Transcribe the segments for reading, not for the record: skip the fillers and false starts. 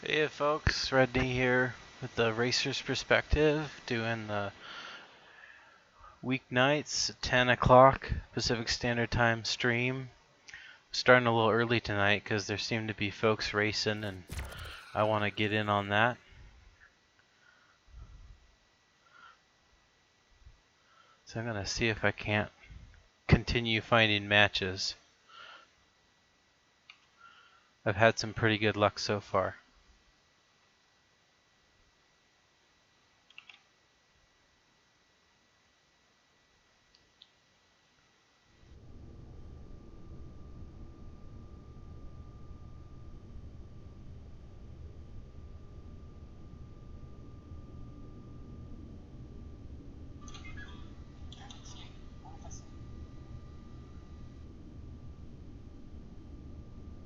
Hey folks, Redney here with the Racer's Perspective, doing the weeknights at 10 o'clock Pacific Standard Time stream. Starting a little early tonight because there seem to be folks racing and I want to get in on that. So I'm going to see if I can't continue finding matches. I've had some pretty good luck so far.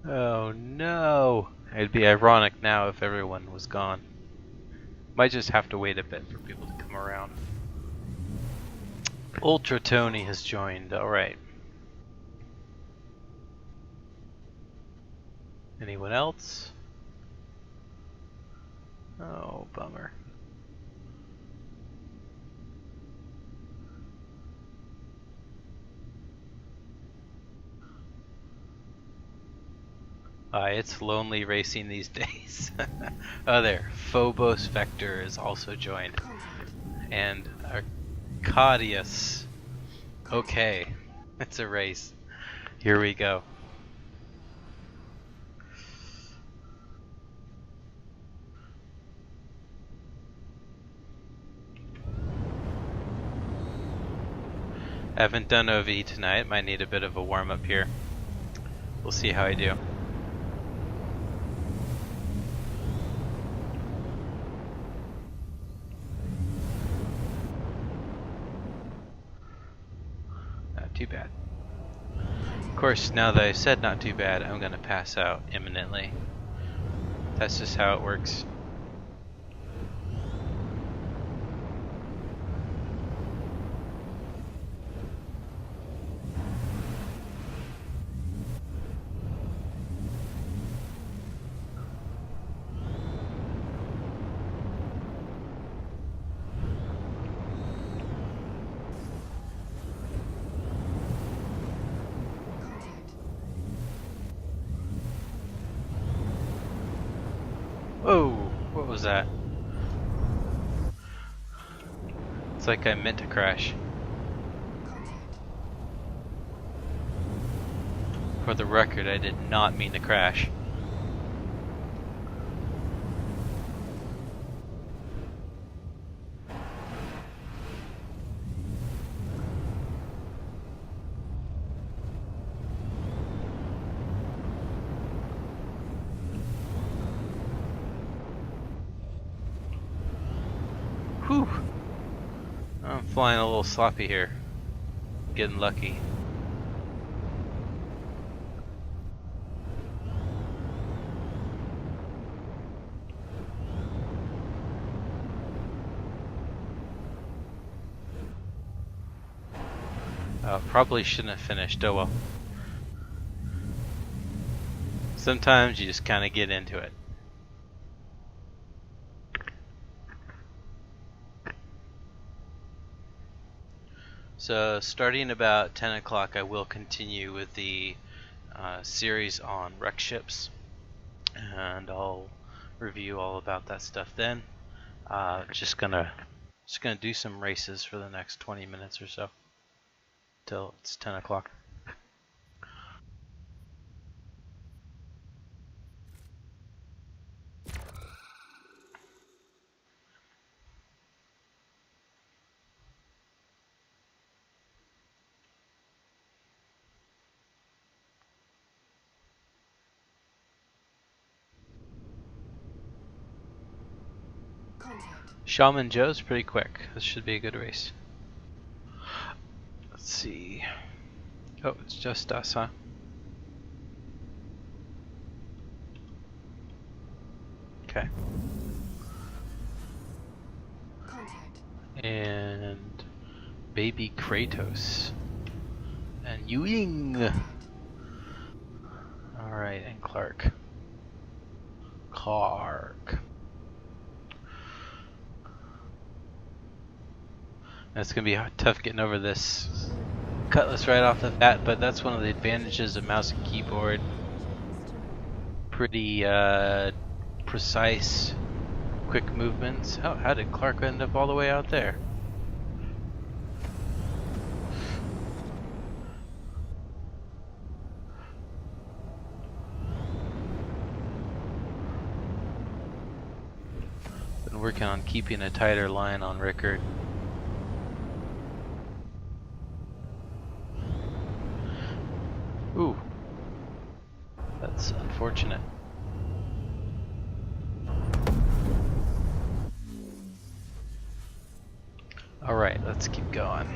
Oh no! It'd be ironic now if everyone was gone. Might just have to wait a bit for people to come around. Ultra Tony has joined, alright. Anyone else? Oh, bummer. It's lonely racing these days. Oh, there. Phobos Vector is also joined. And Arcadius. Okay. It's a race. Here we go. I haven't done OV tonight. Might need a bit of a warm-up here. We'll see how I do. Not too bad. Of course, now that I've said not too bad, I'm gonna pass out imminently. That's just how it works. Whoa, what was that? It's like I meant to crash. For the record, I did not mean to crash. Whew! I'm flying a little sloppy here. Getting lucky. Probably shouldn't have finished, oh well. Sometimes you just kind of get into it. So starting about 10 o'clock I will continue with the series on wreck ships, and I'll review all about that stuff then. Just gonna do some races for the next 20 minutes or so till it's 10 o'clock. Shaman Joe's pretty quick. This should be a good race. Let's see. Oh, it's just us, huh? Okay. And Baby Kratos. And Ewing! Alright, and Clark. Clark. It's gonna be tough getting over this cutlass right off the bat, but that's one of the advantages of mouse and keyboard. Pretty precise, quick movements. How did Clark end up all the way out there? Been working on keeping a tighter line on Rickard. Ooh, that's unfortunate. Alright, let's keep going.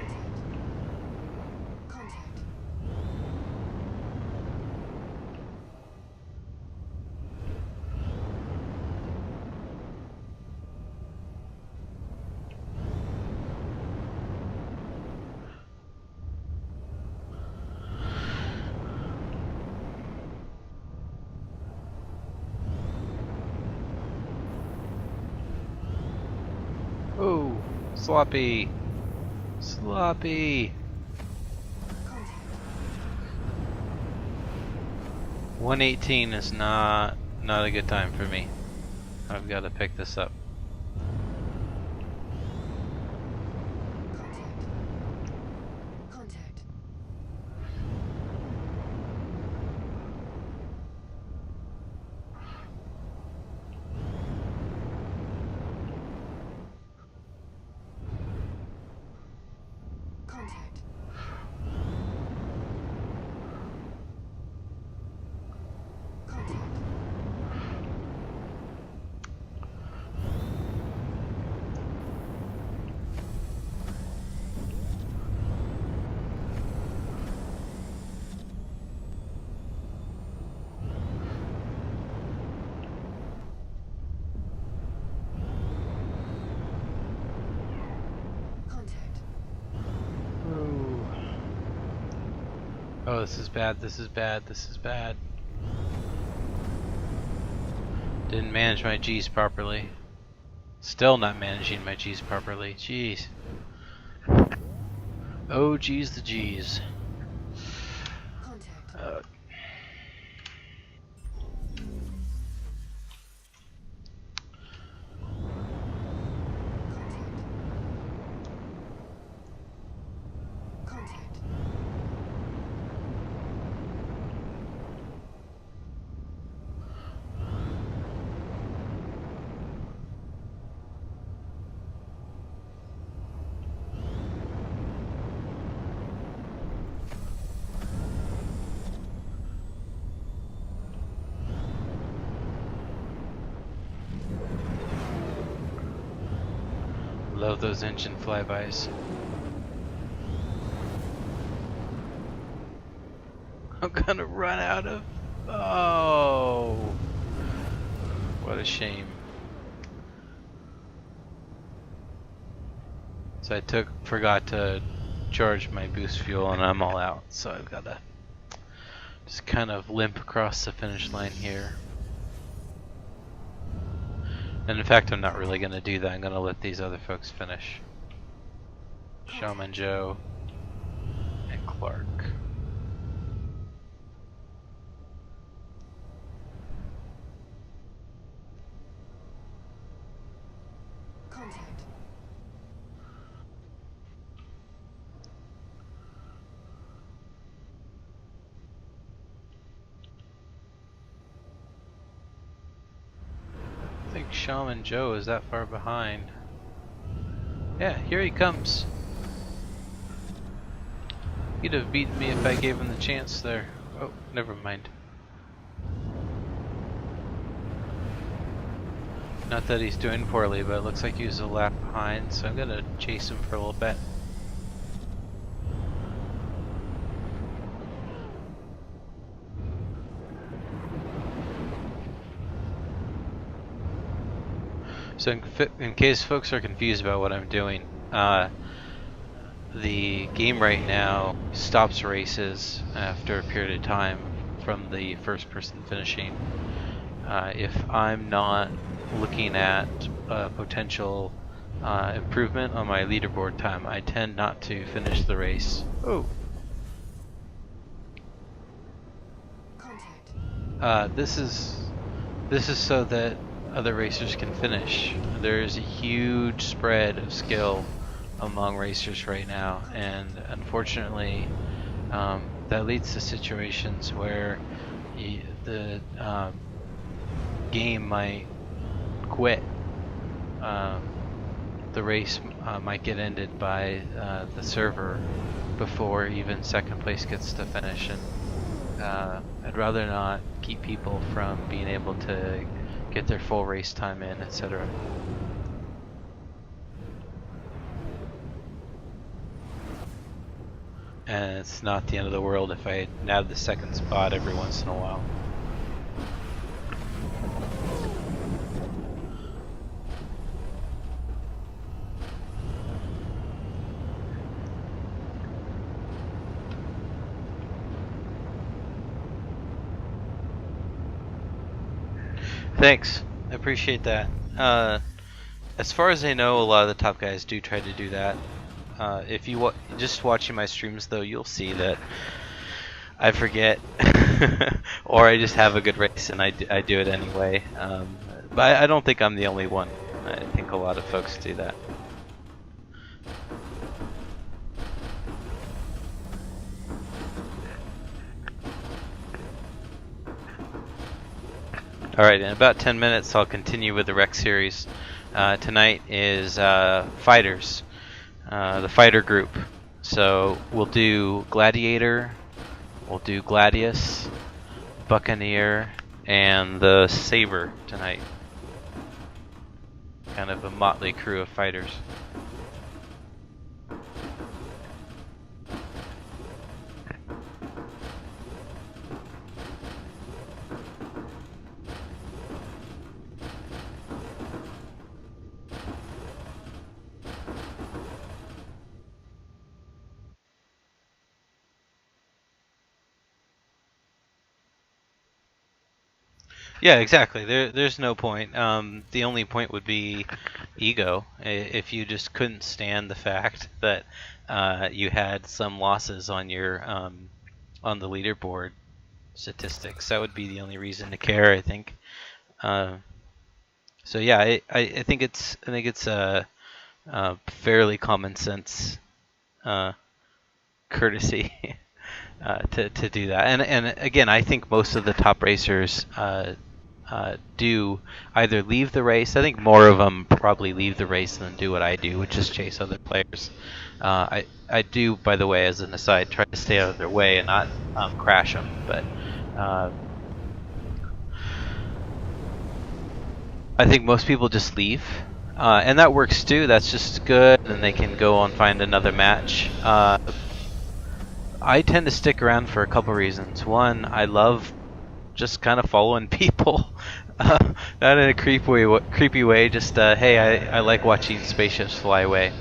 Oh, sloppy. Sloppy. 118 is not a good time for me. I've got to pick this up. Contact. Contact. Oh, this is bad, this is bad, this is bad. Didn't manage my G's properly. Still not managing my G's properly. Jeez. Oh, geez, the G's. Love those engine flybys. I'm gonna run out of... Oh! What a shame. So I forgot to charge my boost fuel and I'm all out. So I've gotta just kind of limp across the finish line here. And in fact, I'm not really going to do that. I'm going to let these other folks finish. Shaman Joe and Clark. Contact. I think Shaman Joe is that far behind. Yeah, here he comes. He'd have beaten me if I gave him the chance there. Oh, never mind. Not that he's doing poorly, but it looks like he was a lap behind, so I'm gonna chase him for a little bit. So in case folks are confused about what I'm doing, the game right now stops races after a period of time from the first person finishing. if I'm not looking at potential improvement on my leaderboard time, I tend not to finish the race. Oh. Contact. This is so that other racers can finish. There's a huge spread of skill among racers right now, and unfortunately, that leads to situations where the game might quit. The race might get ended by the server before even second place gets to finish, and I'd rather not keep people from being able to get their full race time in, etc. And it's not the end of the world if I nab the second spot every once in a while. Thanks, I appreciate that. As far as I know, a lot of the top guys do try to do that. If you just watching my streams though, you'll see that I forget, or I just have a good race and I do it anyway. But I don't think I'm the only one. I think a lot of folks do that. Alright, in about 10 minutes I'll continue with the rec series. Tonight is fighters, the fighter group. So we'll do Gladiator, we'll do Gladius, Buccaneer, and the Sabre tonight. Kind of a motley crew of fighters. Yeah, exactly. There's no point. The only point would be ego. If you just couldn't stand the fact that you had some losses on your on the leaderboard statistics, that would be the only reason to care, I think. So yeah, I think it's a fairly common sense courtesy to do that. And again, I think most of the top racers do either leave the race. I think more of them probably leave the race than do what I do, which is chase other players. I do, by the way, as an aside, try to stay out of their way and not crash them. But I think most people just leave. And that works too. That's just good, and they can go and find another match. I tend to stick around for a couple reasons. One, I love just kind of following people, not in a creepy way. Just hey, I like watching spaceships fly away.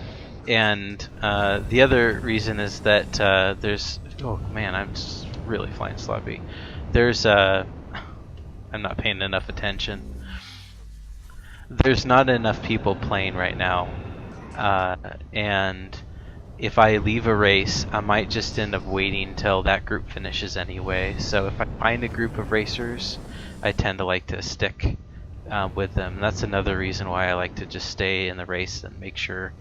And the other reason is that there's oh man, I'm just really flying sloppy. There's I'm not paying enough attention. There's not enough people playing right now, and if I leave a race, I might just end up waiting till that group finishes anyway. So if I find a group of racers, I tend to like to stick with them. And that's another reason why I like to just stay in the race and make sure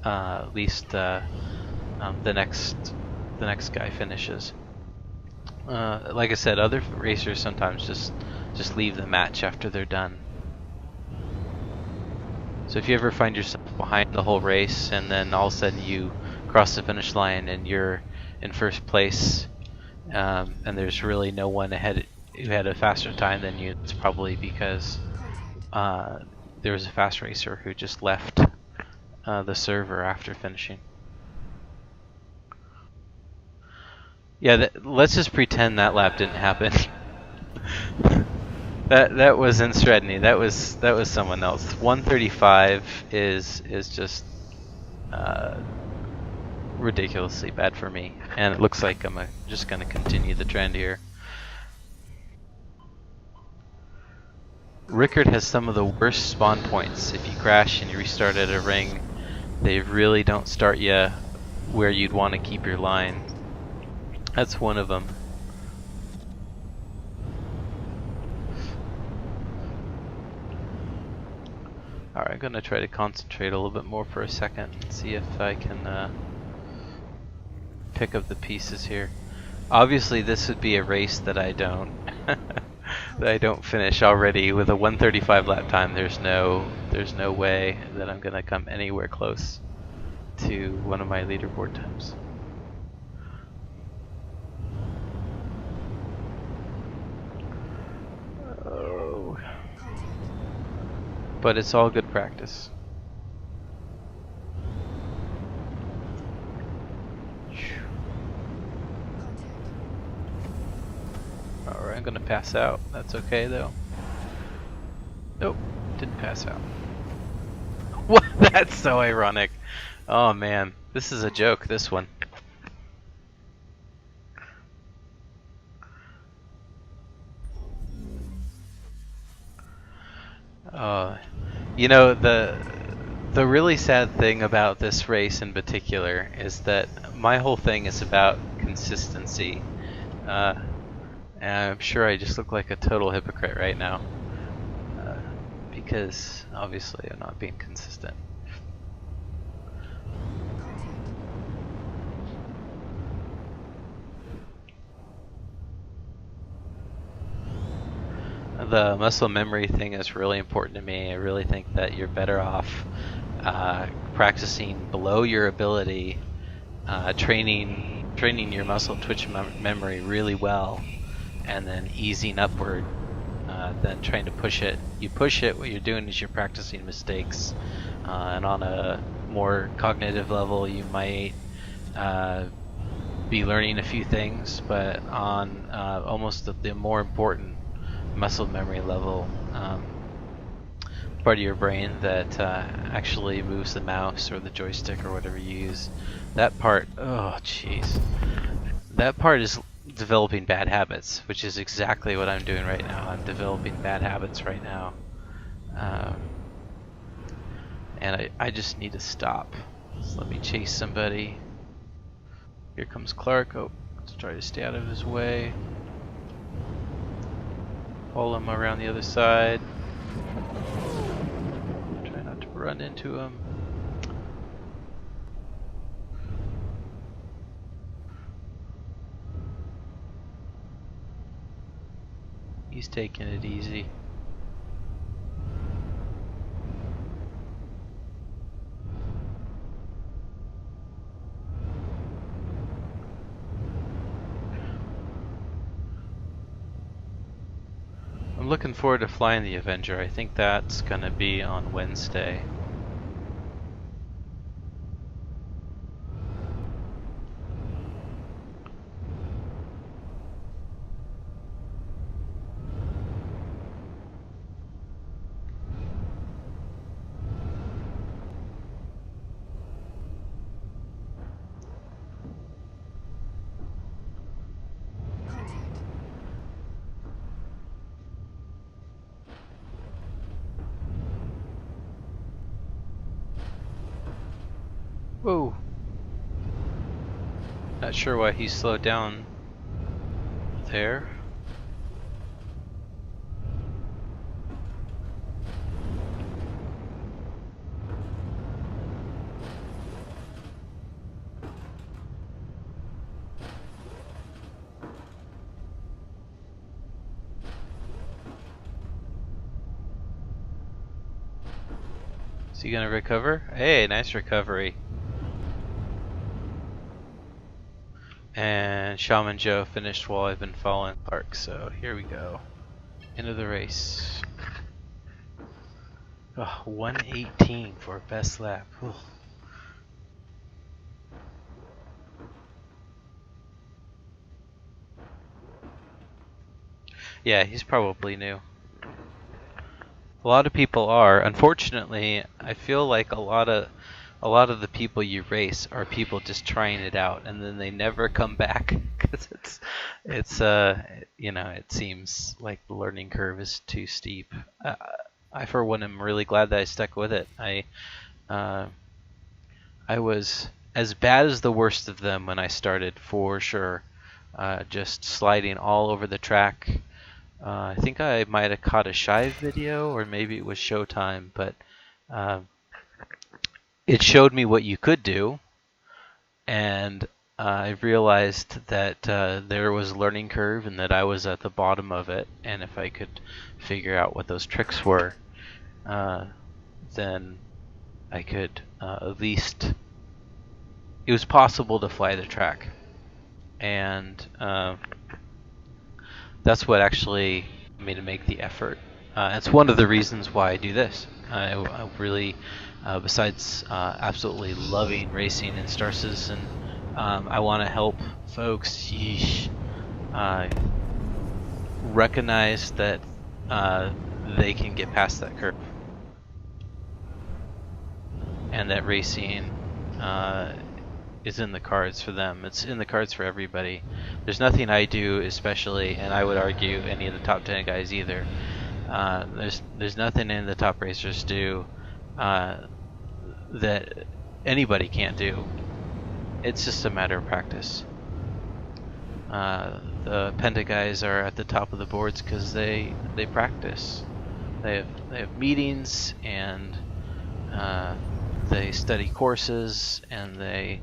at least the next guy finishes. Like I said, other racers sometimes just leave the match after they're done. So if you ever find yourself behind the whole race and then all of a sudden you cross the finish line and you're in first place, and there's really no one ahead who had a faster time than you, it's probably because there was a fast racer who just left the server after finishing. Yeah, let's just pretend that lap didn't happen. That wasn't Sredny. That was someone else. 135 is just ridiculously bad for me, and it looks like I'm just going to continue the trend here. Rickard has some of the worst spawn points. If you crash and you restart at a ring, they really don't start you where you'd want to keep your line. That's one of them. Alright, I'm gonna try to concentrate a little bit more for a second and see if I can pick up the pieces here. Obviously this would be a race that I don't that I don't finish already with a 1:35 lap time. There's no way that I'm gonna come anywhere close to one of my leaderboard times. Oh. But it's all good practice. Alright, I'm gonna pass out. That's okay though. Nope, didn't pass out. What? That's so ironic. Oh man, this is a joke, this one. You know, the really sad thing about this race in particular is that my whole thing is about consistency. And I'm sure I just look like a total hypocrite right now. Because obviously I'm not being consistent. The muscle memory thing is really important to me. I really think that you're better off practicing below your ability, training your muscle twitch memory really well, and then easing upward than trying to push it. You push it, what you're doing is you're practicing mistakes, and on a more cognitive level you might be learning a few things, but on almost the more important muscle memory level, part of your brain that actually moves the mouse or the joystick or whatever you use, that part, oh jeez, that part is developing bad habits, which is exactly what I'm doing right now. I'm developing bad habits right now, and I just need to stop. So let me chase somebody. Here comes Clark. Oh, let's try to stay out of his way. Follow him around the other side. Try not to run into him. He's taking it easy. I'm looking forward to flying the Avenger. I think that's gonna be on Wednesday. Whoa. Not sure why he slowed down there. Is he gonna recover? Hey, nice recovery. And Shaman Joe finished while I've been following Clark, so here we go. End of the race. Oh, 118 for best lap. Ooh. Yeah, he's probably new. A lot of people are. Unfortunately, I feel like a lot of a lot of the people you race are people just trying it out, and then they never come back because it seems like the learning curve is too steep. I for one am really glad that I stuck with it. Uh, I was as bad as the worst of them when I started, for sure. Just sliding all over the track. I think I might have caught a Shive video, or maybe it was Showtime, but it showed me what you could do, and I realized that there was a learning curve and that I was at the bottom of it, and if I could figure out what those tricks were, then I could at least... It was possible to fly the track, and that's what actually made me make the effort. It's one of the reasons why I do this. I really, besides absolutely loving racing in Star Citizen, I want to help folks recognize that they can get past that curve, and that racing is in the cards for them. It's in the cards for everybody. There's nothing I do especially, and I would argue any of the top 10 guys either. There's nothing any of the top racers do that anybody can't do. It's just a matter of practice. The Penta guys are at the top of the boards because they practice. They have meetings, and they study courses, and they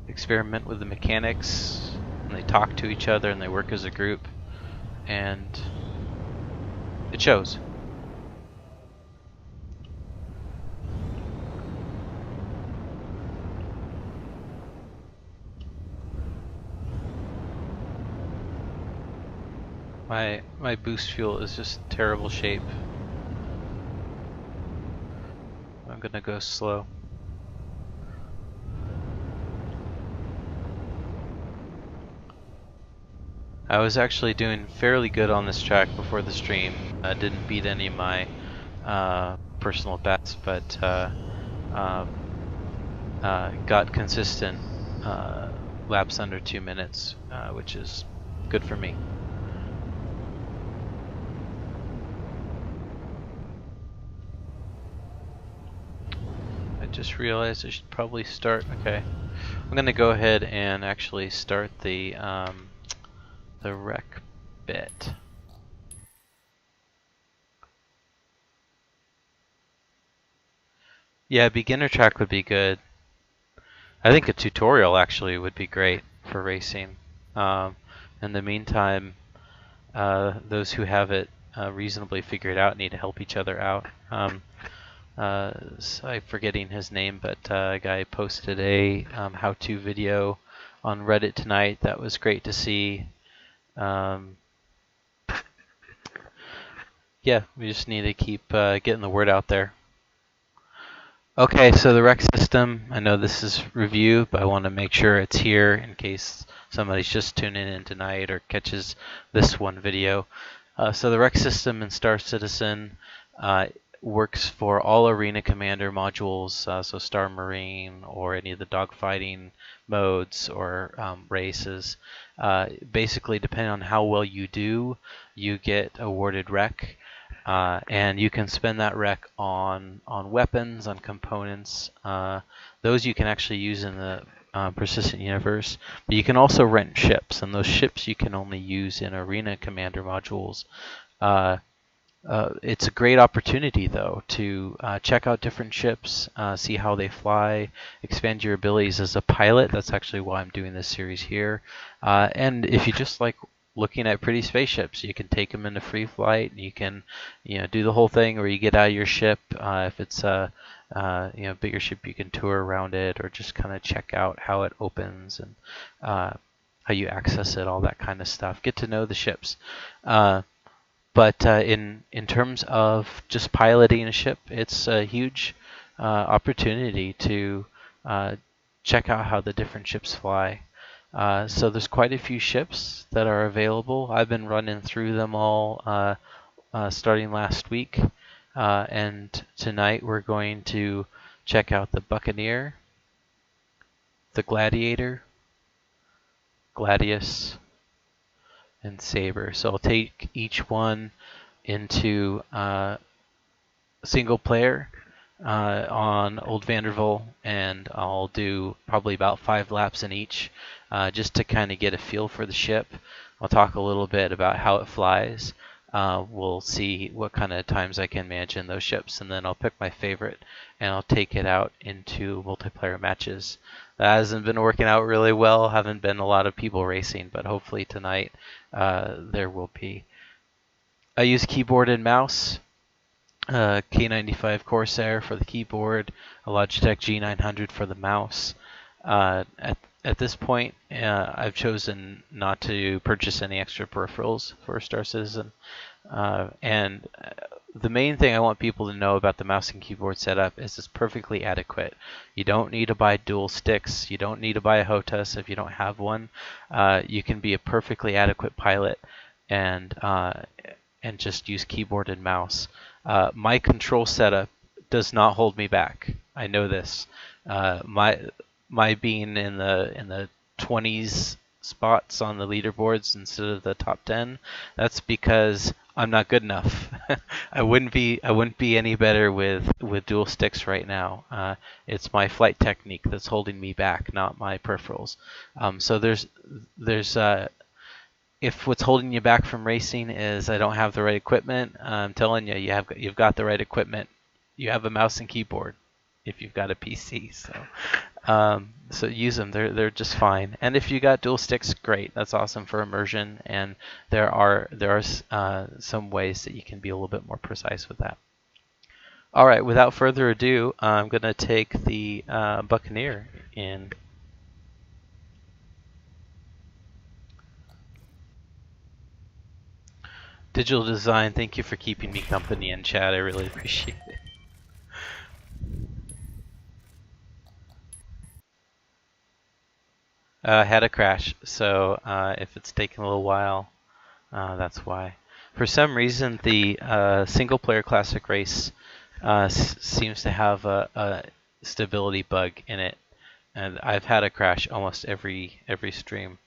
experiment with the mechanics, and they talk to each other, and they work as a group, and it shows. My boost fuel is just terrible shape. I'm gonna go slow. I was actually doing fairly good on this track before the stream. I didn't beat any of my personal bests, but got consistent laps under 2 minutes, which is good for me. I just realized I should probably start. Okay, I'm gonna go ahead and actually start the rec bit. Yeah, beginner track would be good. I think a tutorial actually would be great for racing. In the meantime, those who have it reasonably figured out need to help each other out. I'm forgetting his name, but a guy posted a how-to video on Reddit tonight. That was great to see. Yeah, we just need to keep getting the word out there. Okay, so the rec system, I know this is review, but I want to make sure it's here in case somebody's just tuning in tonight or catches this one video. So the rec system in Star Citizen works for all Arena Commander modules, so Star Marine or any of the dogfighting modes or races. Basically, depending on how well you do, you get awarded rec. And you can spend that rec on weapons, on components. Those you can actually use in the persistent universe, but you can also rent ships, and those ships you can only use in Arena Commander modules. It's a great opportunity, though, to check out different ships, see how they fly, expand your abilities as a pilot. That's actually why I'm doing this series here. And if you just like looking at pretty spaceships, you can take them into free flight, and you can, do the whole thing where you get out of your ship. If it's a bigger ship, you can tour around it or just kind of check out how it opens and how you access it, all that kind of stuff. Get to know the ships. But in terms of just piloting a ship, it's a huge opportunity to check out how the different ships fly. So there's quite a few ships that are available. I've been running through them all starting last week, And tonight we're going to check out the Buccaneer, the Gladiator, Gladius, and Sabre. So I'll take each one into single player on Old Vanderbilt, and I'll do probably about 5 laps in each, just to kind of get a feel for the ship. I'll talk a little bit about how it flies. We'll see what kind of times I can manage in those ships, and then I'll pick my favorite and I'll take it out into multiplayer matches. That hasn't been working out really well. Haven't been a lot of people racing, but hopefully tonight there will be. I use keyboard and mouse. K95 Corsair for the keyboard, a Logitech G900 for the mouse. At this point, I've chosen not to purchase any extra peripherals for Star Citizen. And the main thing I want people to know about the mouse and keyboard setup is it's perfectly adequate. You don't need to buy dual sticks. You don't need to buy a HOTAS if you don't have one. You can be a perfectly adequate pilot and just use keyboard and mouse. My control setup does not hold me back. I know this. My being in the 20s spots on the leaderboards instead of the top 10, that's because I'm not good enough. I wouldn't be any better with dual sticks right now. It's my flight technique that's holding me back, not my peripherals. So there's if what's holding you back from racing is I don't have the right equipment, I'm telling you, you've got the right equipment. You have a mouse and keyboard if you've got a PC. So use them. They're just fine. And if you got dual sticks, great. That's awesome for immersion. And there are some ways that you can be a little bit more precise with that. All right. Without further ado, I'm going to take the Buccaneer in. Digital Design, thank you for keeping me company in chat. I really appreciate it. Had a crash, so if it's taking a little while, that's why. For some reason, the single-player classic race seems to have a stability bug in it, and I've had a crash almost every stream.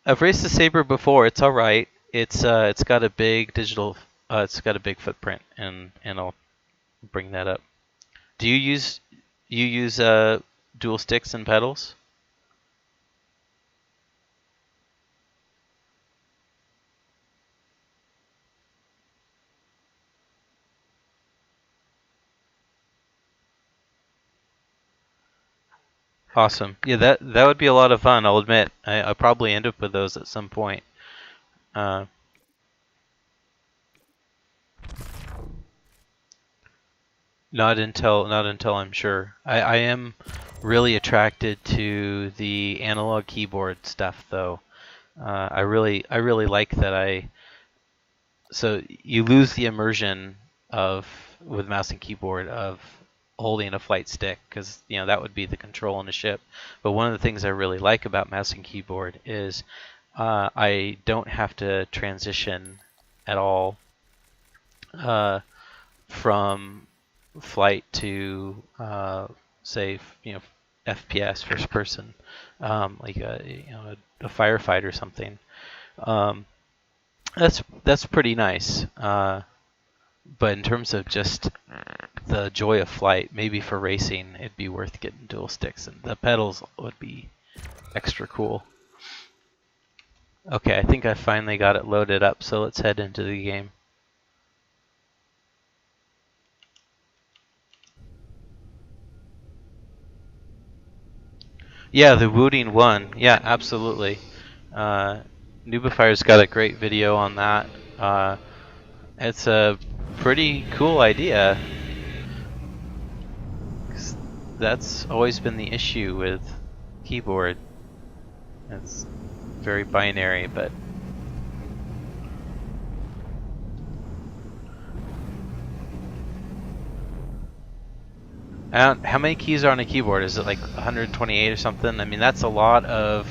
I've raced the Sabre before. It's all right. It's got a big digital. It's got a big footprint, and I'll bring that up. Do you use dual sticks and pedals? Awesome. Yeah, that would be a lot of fun. I'll admit. I'll probably end up with those at some point. Not until I'm sure. I am really attracted to the analog keyboard stuff, though. I really like that. So you lose the immersion with mouse and keyboard of holding a flight stick, because that would be the control on the ship. But one of the things I really like about mouse and keyboard is I don't have to transition at all from flight to say FPS, first person, like a firefight or something. That's pretty nice. But in terms of just the joy of flight, maybe for racing, it'd be worth getting dual sticks, and the pedals would be extra cool. Okay, I think I finally got it loaded up, so let's head into the game. Yeah, the Wooding one. Yeah, absolutely. Nubifier's got a great video on that. It's a pretty cool idea. That's always been the issue with keyboard. It's very binary, but how many keys are on a keyboard? Is it like 128 or something? I mean, that's a lot of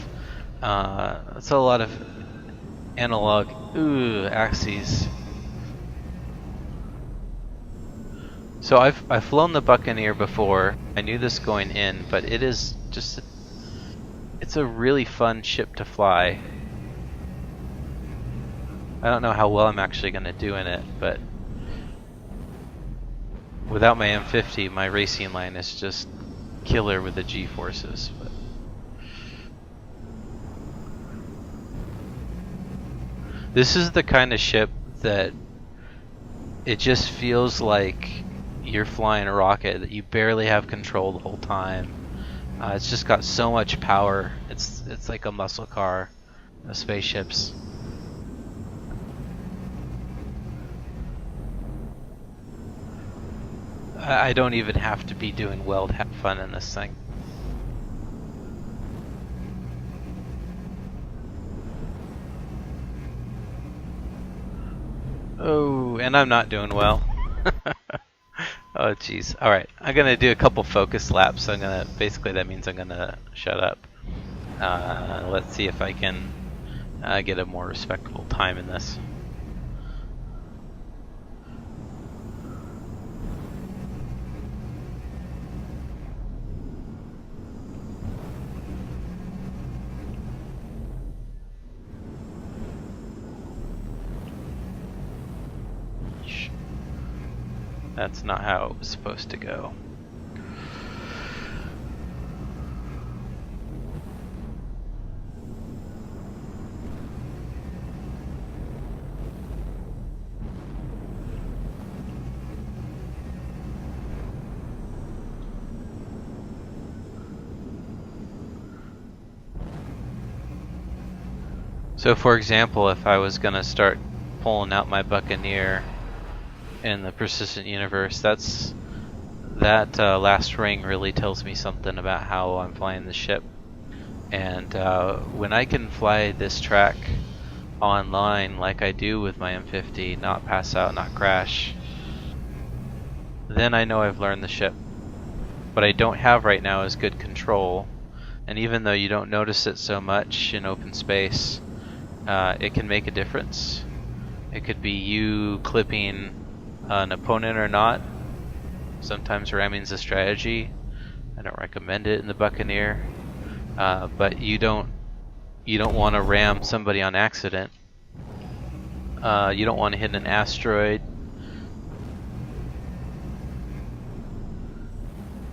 analog, axes. So I've flown the Buccaneer before. I knew this going in, but it is just it's a really fun ship to fly. I don't know how well I'm actually going to do in it, but without my M50, my racing line is just killer with the G-forces. But this is the kind of ship that it just feels like you're flying a rocket, that you barely have control the whole time. It's just got so much power. It's like a muscle car of spaceships. I don't even have to be doing well to have fun in this thing. Oh, and I'm not doing well. Oh jeez. Alright, I'm gonna do a couple focus laps. So basically that means I'm gonna shut up. Let's see if I can get a more respectable time in this. That's not how it was supposed to go. So for example, if I was going to start pulling out my Buccaneer in the persistent universe, that last ring really tells me something about how I'm flying the ship. And when I can fly this track online like I do with my M50, not pass out, not crash, then I know I've learned the ship. What I don't have right now is good control, and even though you don't notice it so much in open space, it can make a difference. It could be you clipping an opponent or not. Sometimes ramming's a strategy. I don't recommend it in the Buccaneer, but you don't want to ram somebody on accident. You don't want to hit an asteroid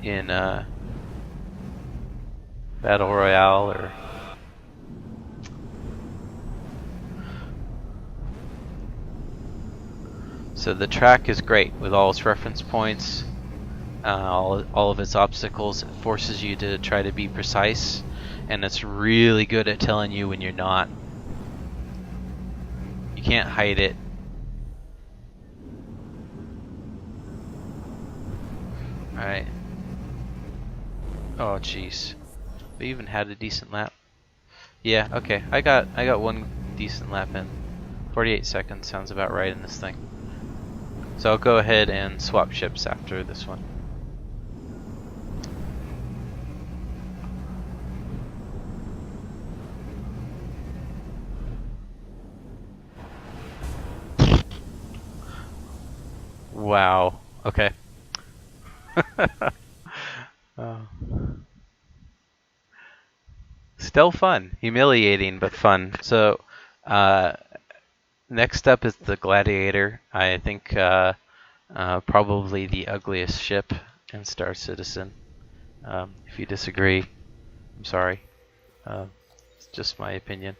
in Battle Royale or so the track is great with all its reference points, all of its obstacles. It forces you to try to be precise, and it's really good at telling you when you're not. You can't hide it. Alright. Oh jeez. We even had a decent lap. Yeah, okay. I got one decent lap in. 48 seconds sounds about right in this thing. So I'll go ahead and swap ships after this one. Wow. Okay. Oh. Still fun. Humiliating, but fun. So, next up is the Gladiator. I think probably the ugliest ship in Star Citizen. If you disagree, I'm sorry. It's just my opinion.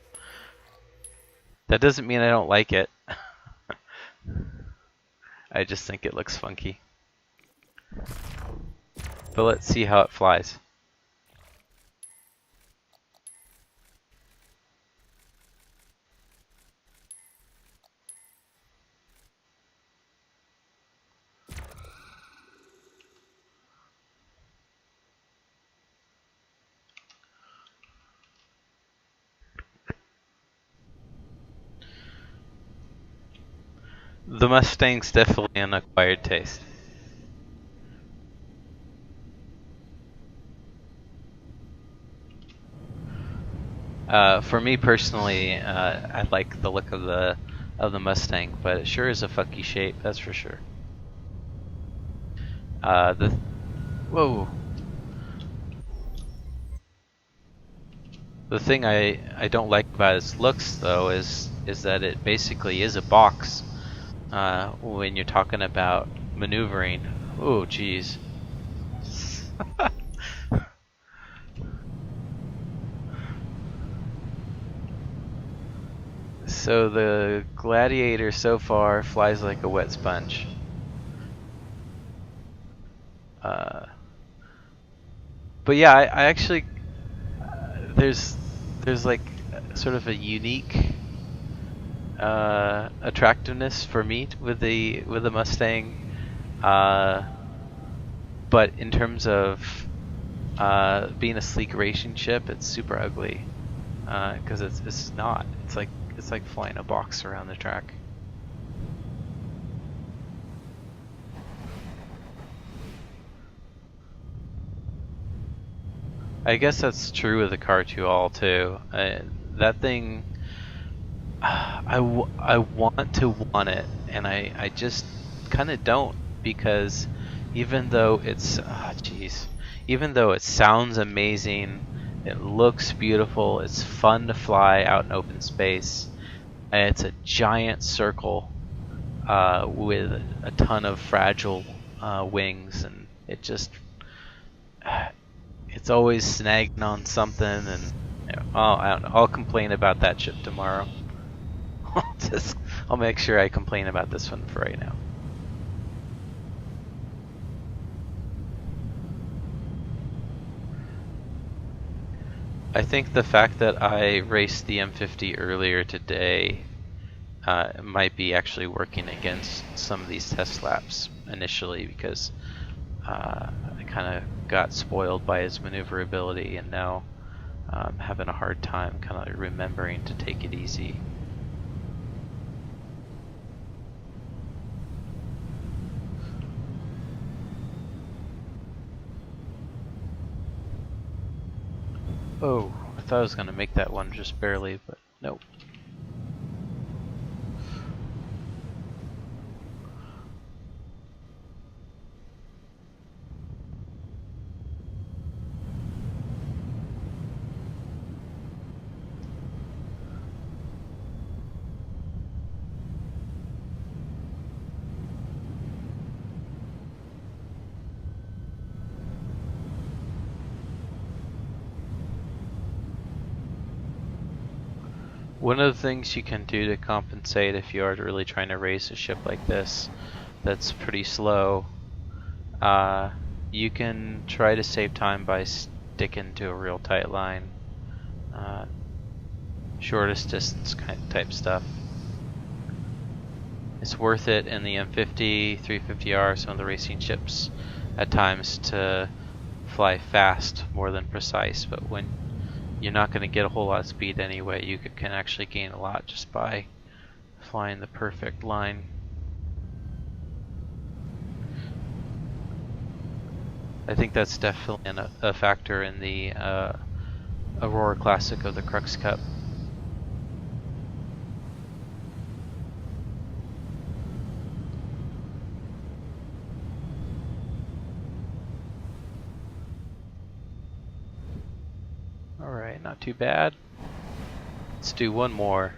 That doesn't mean I don't like it. I just think it looks funky. But let's see how it flies. The Mustang's definitely an acquired taste. For me personally, I like the look of the Mustang, but it sure is a funky shape, that's for sure. Whoa. The thing I don't like about its looks though is that it basically is a box when you're talking about maneuvering. Oh, jeez. So the Gladiator so far flies like a wet sponge. But yeah, I actually there's like sort of a unique attractiveness for me with the Mustang, but in terms of being a sleek racing ship, it's super ugly because it's not. It's like flying a box around the track. I guess that's true with the Car 2All too. That thing, I want to want it, and I just kind of don't, because even though it's, even though it sounds amazing, it looks beautiful, it's fun to fly out in open space, and it's a giant circle with a ton of fragile wings, and it just, it's always snagging on something, and I don't know. I'll complain about that ship tomorrow. I'll make sure I complain about this one for right now. I think the fact that I raced the M50 earlier today might be actually working against some of these test laps initially, because I kind of got spoiled by its maneuverability, and now I'm having a hard time kind of remembering to take it easy. Oh, I thought I was going to make that one just barely, but nope. One of the things you can do to compensate if you are really trying to race a ship like this that's pretty slow, you can try to save time by sticking to a real tight line. Shortest distance kind of type stuff. It's worth it in the M50, 350R, some of the racing ships at times, to fly fast more than precise, but when you're not going to get a whole lot of speed anyway, you can actually gain a lot just by flying the perfect line. I think that's definitely a factor in the Aurora Classic of the Crux Cup. Alright, not too bad. Let's do one more.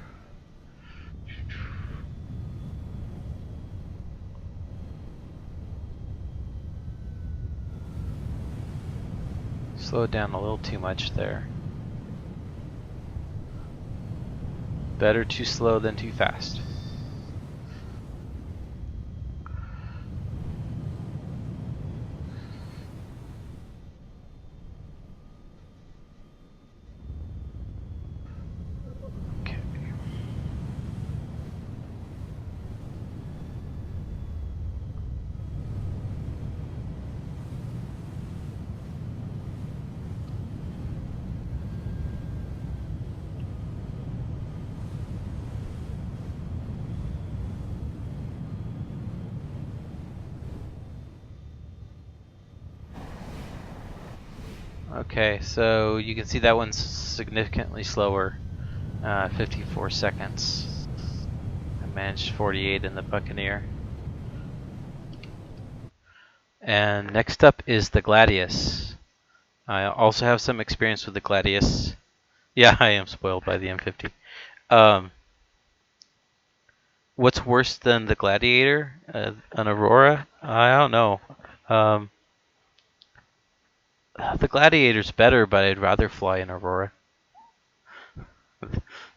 Slow it down a little too much there. Better too slow than too fast. Okay, so you can see that one's significantly slower, 54 seconds. I managed 48 in the Buccaneer. And next up is the Gladius. I also have some experience with the Gladius. Yeah, I am spoiled by the M50. What's worse than the Gladiator? An Aurora? I don't know. The Gladiator's better, but I'd rather fly an Aurora.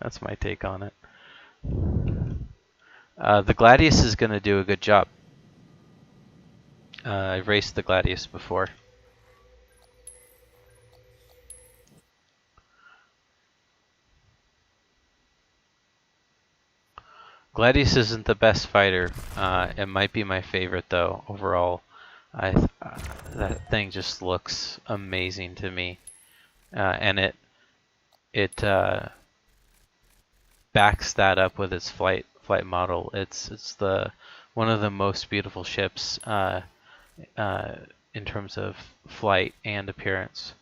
That's my take on it. The Gladius is going to do a good job. I've raced the Gladius before. Gladius isn't the best fighter. It might be my favorite though. Overall, that thing just looks amazing to me, and it backs that up with its flight model. It's the one of the most beautiful ships in terms of flight and appearance.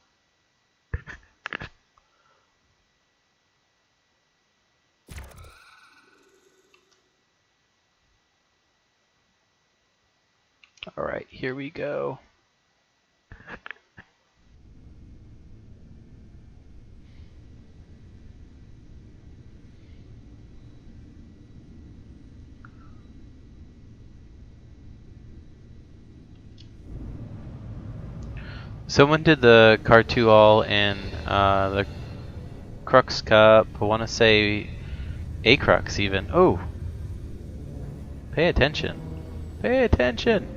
All right, here we go. Someone did the Car 2 All in the Crux Cup. I want to say A Crux even. Oh, pay attention. Pay attention.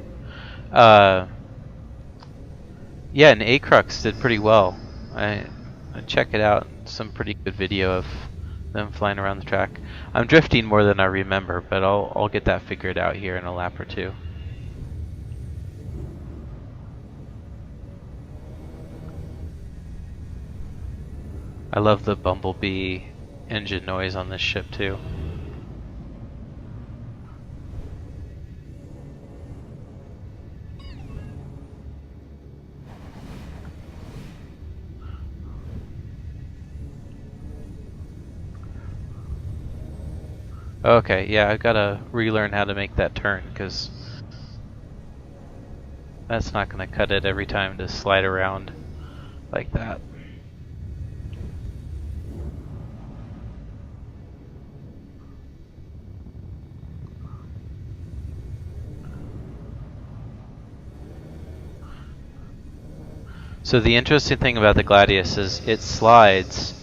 Yeah, and A Crux did pretty well. I check it out. Some pretty good video of them flying around the track. I'm drifting more than I remember, but I'll get that figured out here in a lap or two. I love the Bumblebee engine noise on this ship too. Okay, yeah, I've got to relearn how to make that turn because that's not going to cut it every time to slide around like that. So the interesting thing about the Gladius is it slides,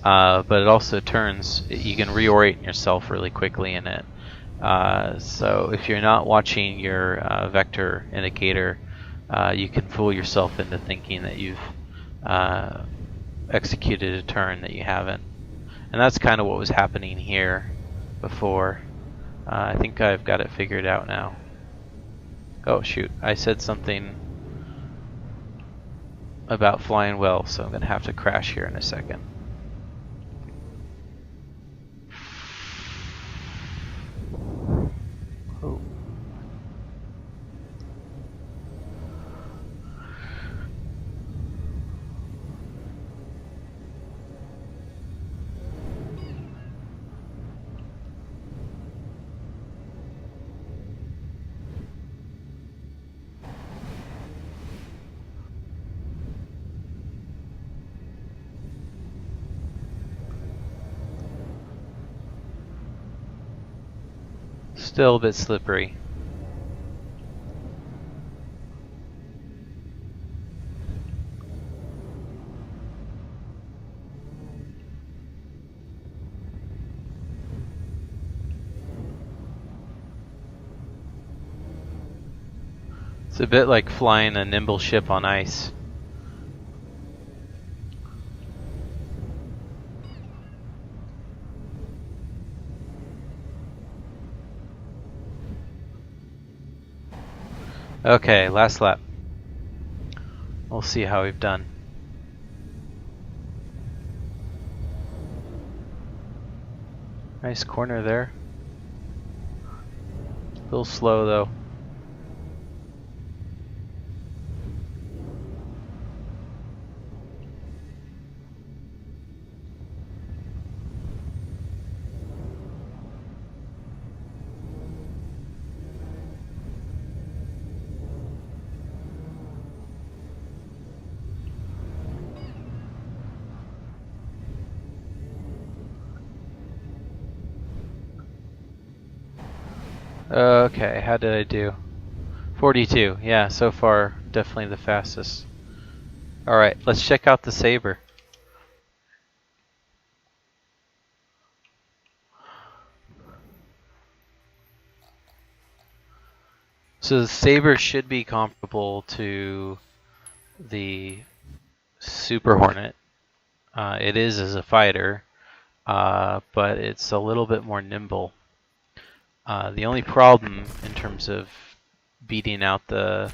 but it also turns. You can reorient yourself really quickly in it. So if you're not watching your vector indicator, you can fool yourself into thinking that you've executed a turn that you haven't. And that's kind of what was happening here before. I think I've got it figured out now. Oh shoot, I said something about flying well, so I'm going to have to crash here in a second. Oh. Still a bit slippery. It's a bit like flying a nimble ship on ice. Okay, last lap. We'll see how we've done. Nice corner there. A little slow though. Okay, how did I do? 42. Yeah, so far definitely the fastest. All right, let's check out the Sabre. So the Sabre should be comparable to the Super Hornet. It is as a fighter, but it's a little bit more nimble. The only problem in terms of beating out the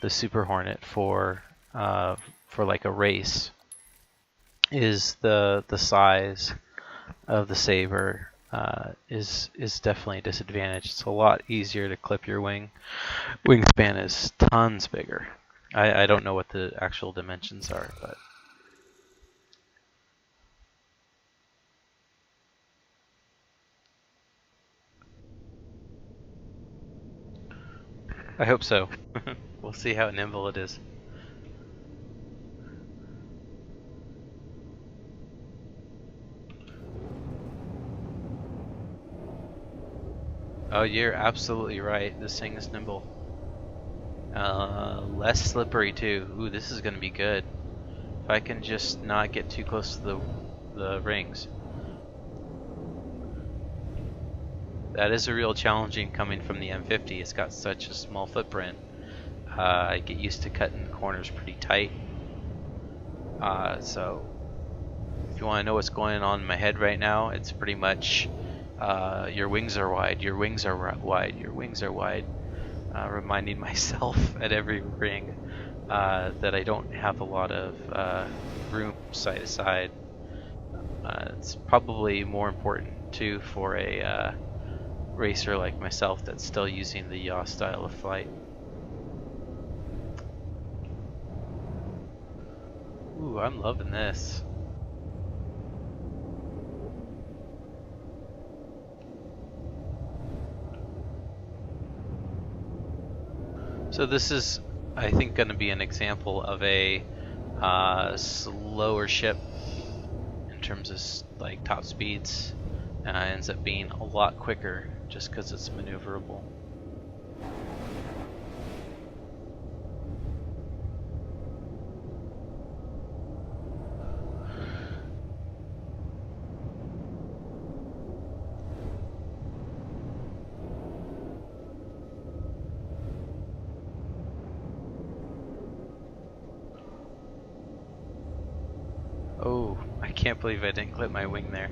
Super Hornet for like a race is the size of the Sabre. Is definitely a disadvantage. It's a lot easier to clip your wing. Wingspan is tons bigger. I don't know what the actual dimensions are, but I hope so. We'll see how nimble it is. Oh, you're absolutely right. This thing is nimble. Less slippery too. Ooh, this is gonna be good. If I can just not get too close to the rings. That is a real challenging coming from the M50. It's got such a small footprint. I get used to cutting corners pretty tight. So if you want to know what's going on in my head right now, it's pretty much your wings are wide, your wings are wide, your wings are wide. Reminding myself at every ring that I don't have a lot of room side to side. It's probably more important too for a racer like myself that's still using the yaw style of flight. Ooh, I'm loving this. So this is, I think, going to be an example of a slower ship in terms of like top speeds. Ends up being a lot quicker just because it's maneuverable. Oh, I can't believe I didn't clip my wing there.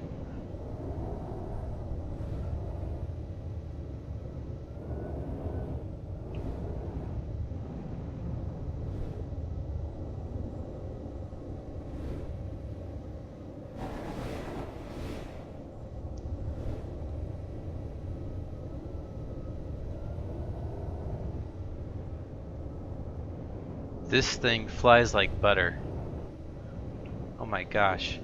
This thing flies like butter. Oh my gosh.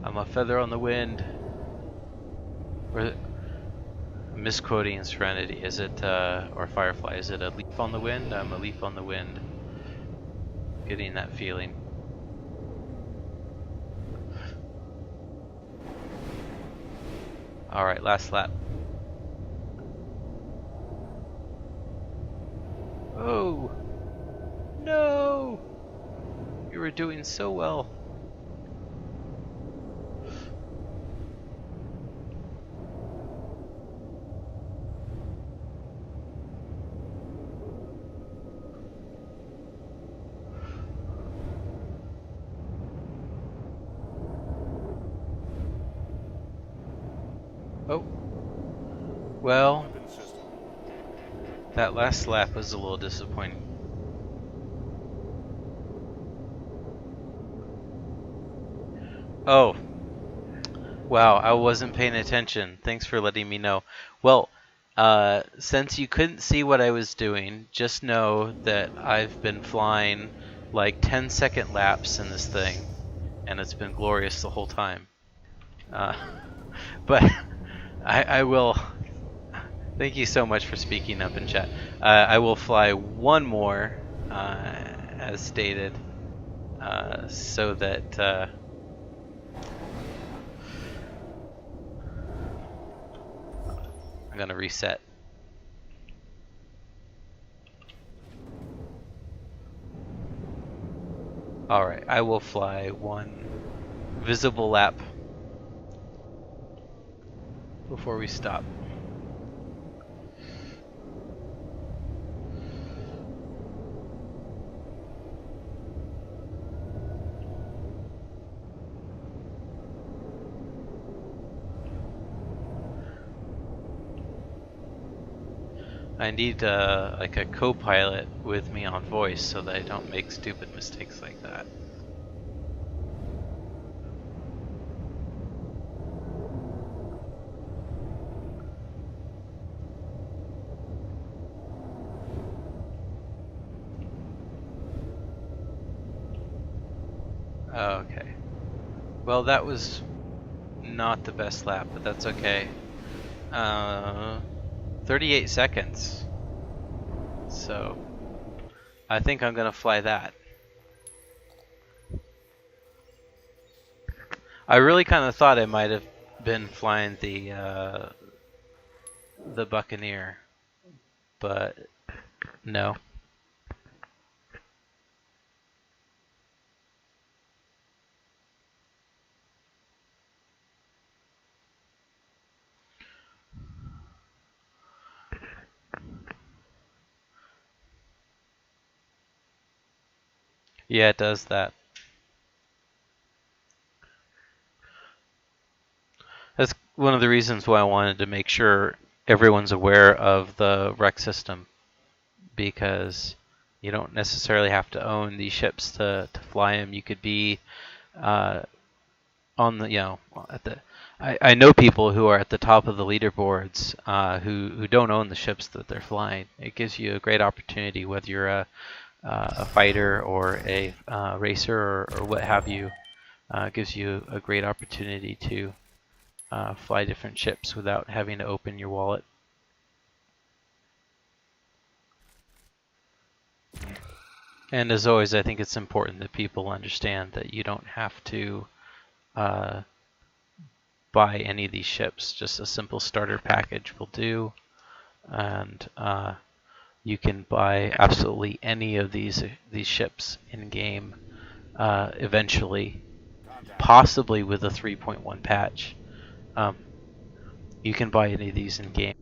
I'm a feather on the wind. Or I'm misquoting Serenity. Is it or Firefly? Is it a leaf on the wind? I'm a leaf on the wind. Getting that feeling. All right, last lap. Oh no! You were doing so well. Oh. Well, that last lap was a little disappointing. Oh. Wow, I wasn't paying attention. Thanks for letting me know. Well, since you couldn't see what I was doing, just know that I've been flying like 10-second laps in this thing, and it's been glorious the whole time. But I will. Thank you so much for speaking up in chat. I will fly one more, as stated, so that I'm gonna reset. Alright, I will fly one visible lap before we stop. I need like a co-pilot with me on voice so that I don't make stupid mistakes like that. Okay. Well, that was not the best lap, but that's okay. 38 seconds. So, I think I'm gonna fly that. I really kind of thought I might have been flying the Buccaneer, but no. Yeah, it does that. That's one of the reasons why I wanted to make sure everyone's aware of the rec system, because you don't necessarily have to own these ships to fly them. You could be on the, at the. I know people who are at the top of the leaderboards who don't own the ships that they're flying. It gives you a great opportunity, whether you're a fighter or a racer or what have you. Gives you a great opportunity to fly different ships without having to open your wallet. And as always, I think it's important that people understand that you don't have to buy any of these ships. Just a simple starter package will do, and you can buy absolutely any of these ships in game eventually, possibly with a 3.1 patch. You can buy any of these in game.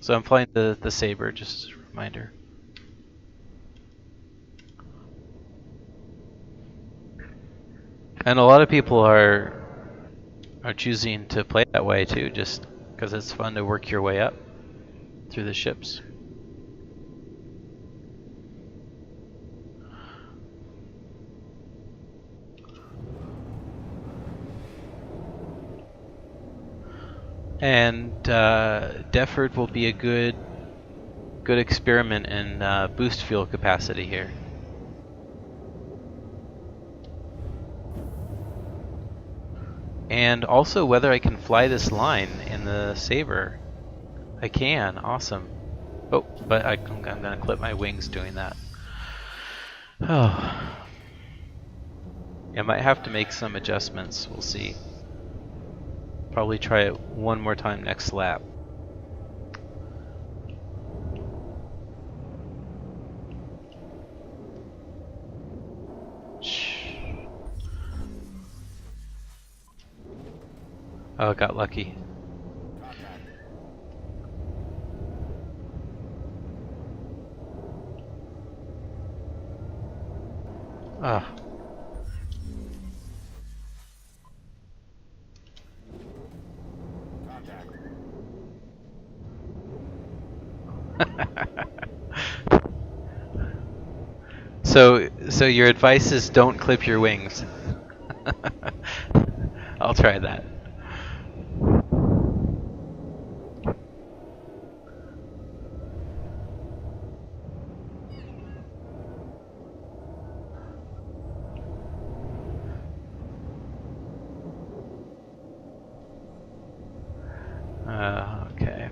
So I'm flying the Sabre, just as a reminder. And a lot of people are choosing to play that way too, just because it's fun to work your way up through the ships. And Defford will be a good experiment in boost fuel capacity here. And also whether I can fly this line in the Sabre. I can, awesome. Oh, but I'm gonna clip my wings doing that. Oh. I might have to make some adjustments, we'll see. Probably try it one more time next lap. Oh, got lucky. Ah. So your advice is don't clip your wings. I'll try that. Okay.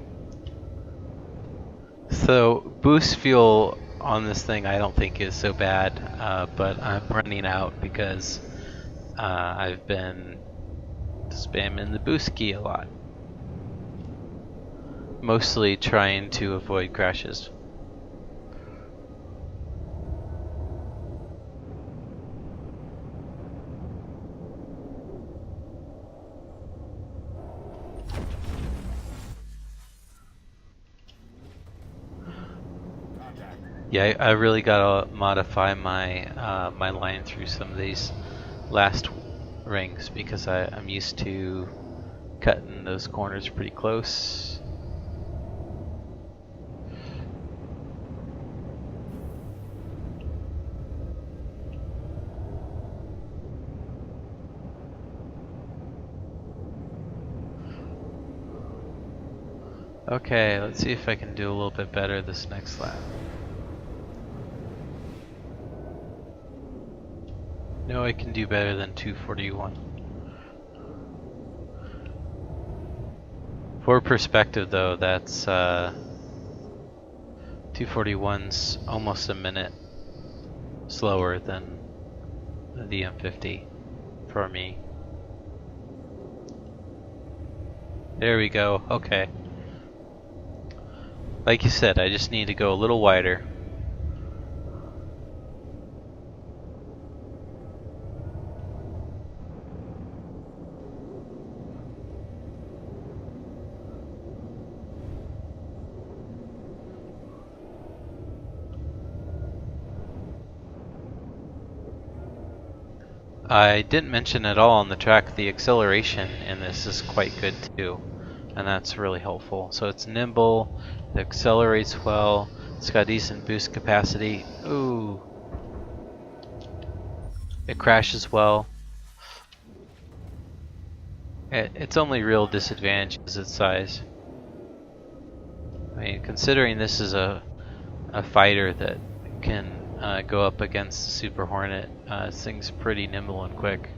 So boost fuel on this thing I don't think is so bad, but I'm running out because I've been spamming the boost key a lot. Mostly trying to avoid crashes. Yeah, I really gotta modify my my line through some of these last rings because I'm used to cutting those corners pretty close. Okay, let's see if I can do a little bit better this next lap. No, I can do better than 241. For perspective though, that's 241's almost a minute slower than the M50 for me. There we go, okay. Like you said, I just need to go a little wider. I didn't mention at all on the track the acceleration in this is quite good too, and that's really helpful. So it's nimble, it accelerates well, it's got decent boost capacity. Ooh, it crashes well. Its only real disadvantage is its size. I mean, considering this is a fighter that can go up against the Super Hornet, this thing's pretty nimble and quick.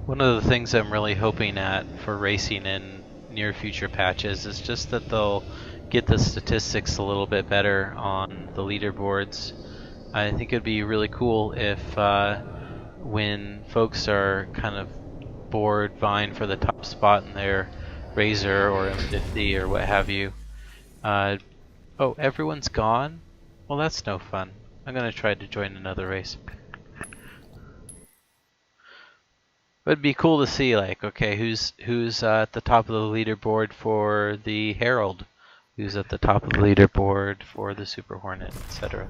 One of the things I'm really hoping at for racing in near future patches is just that they'll get the statistics a little bit better on the leaderboards. I think it'd be really cool if when folks are kind of bored vying for the top spot in their Razor or M50 or what have you. Oh, everyone's gone? Well, that's no fun. I'm gonna try to join another race. It'd be cool to see, like, okay, who's at the top of the leaderboard for the Herald, who's at the top of the leaderboard for the Super Hornet, etc.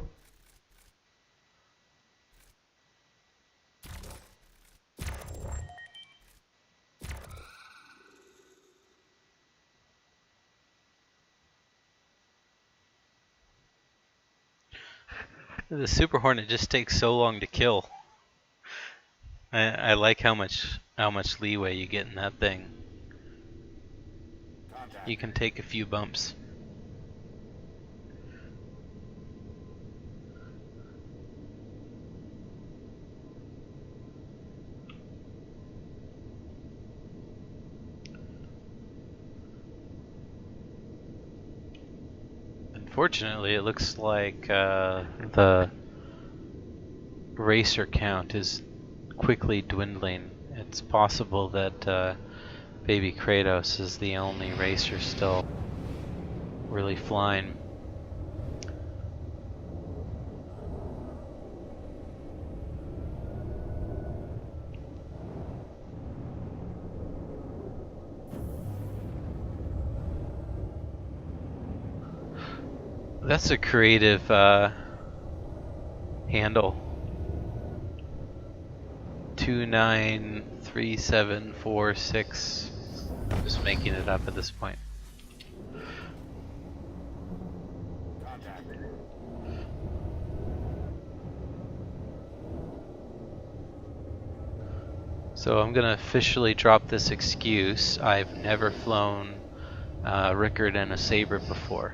The Super Hornet just takes so long to kill. I like how much leeway you get in that thing. You can take a few bumps. Unfortunately, it looks like the racer count is quickly dwindling. It's possible that Baby Kratos is the only racer still really flying. That's a creative handle. 293746. I'm just making it up at this point. So I'm gonna officially drop this excuse. I've never flown Rickard and a Sabre before.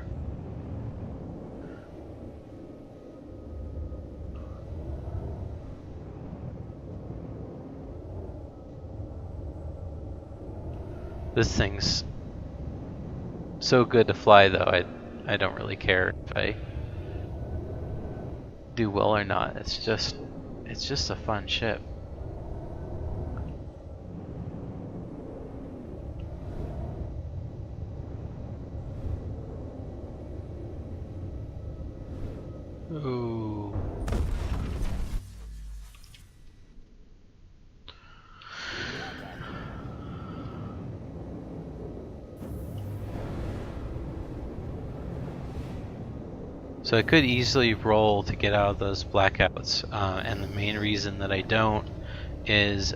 This thing's so good to fly, though. I don't really care if I do well or not. It's just a fun ship. Ooh. So I could easily roll to get out of those blackouts, and the main reason that I don't is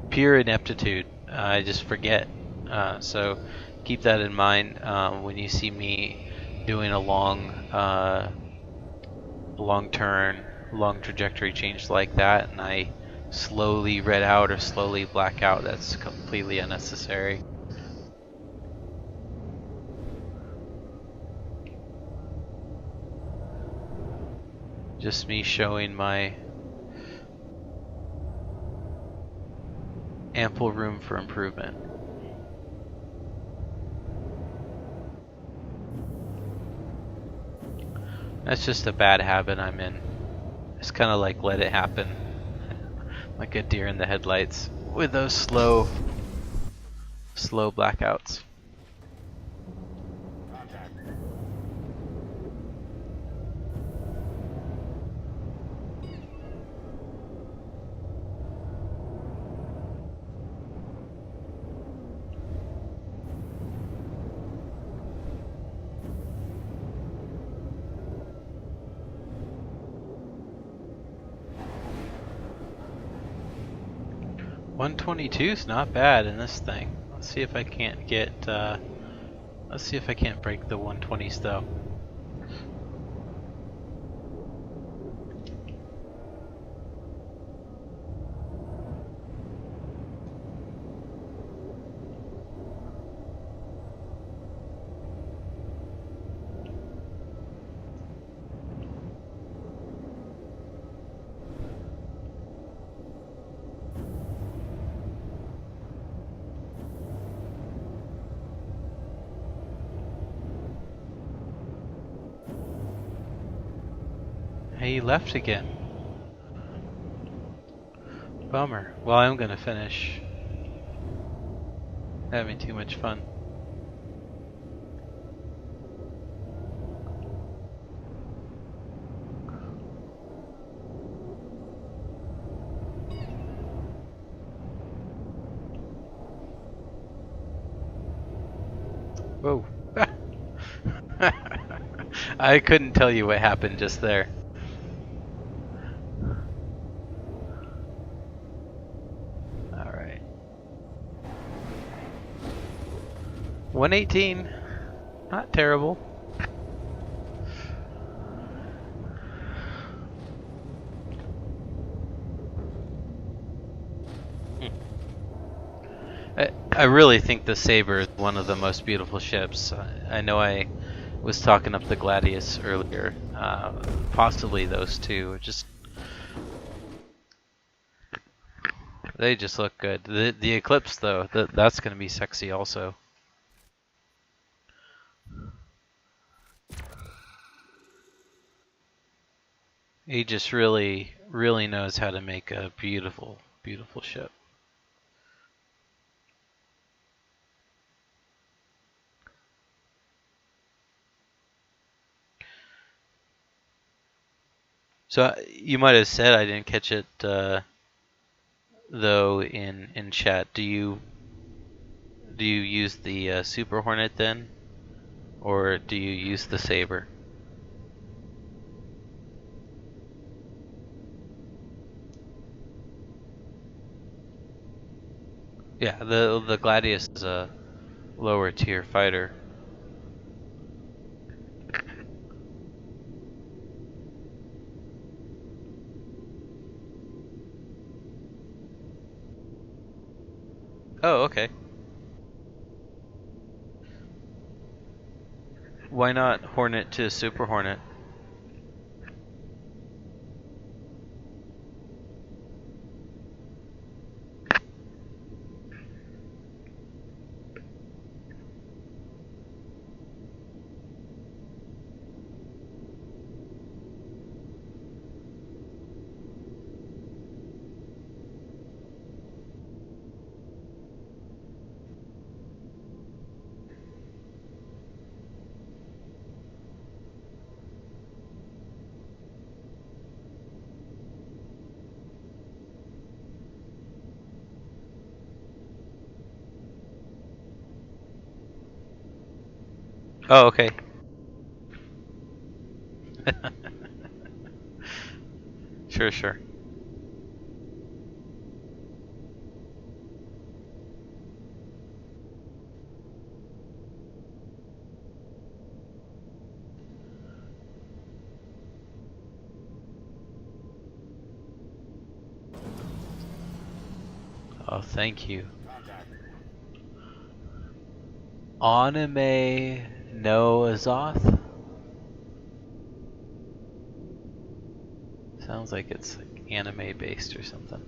pure ineptitude. I just forget. So keep that in mind when you see me doing a long turn, long trajectory change like that, and I slowly red out or slowly black out. That's completely unnecessary. Just me showing my ample room for improvement. That's just a bad habit I'm in. Just kind of like let it happen. Like a deer in the headlights with those slow blackouts. .122's not bad in this thing. Let's see if I can't get. Let's see if I can't break the 120s though. He left again. Bummer. Well, I'm gonna finish. Having too much fun. Whoa. I couldn't tell you what happened just there. Alright. 118. Not terrible. I really think the Sabre is one of the most beautiful ships. I know I was talking up the Gladius earlier. Possibly those two. They just look good. The Eclipse though, that's going to be sexy also. He just really knows how to make a beautiful ship. So you might have said I didn't catch it though in chat. Do you use the Super Hornet then, or do you use the Sabre? Yeah, the Gladius is a lower tier fighter. Oh, okay. Why not Hornet to Super Hornet? Oh, okay. Sure, sure. Oh, thank you. Anime no Azoth? Sounds like it's like anime based or something.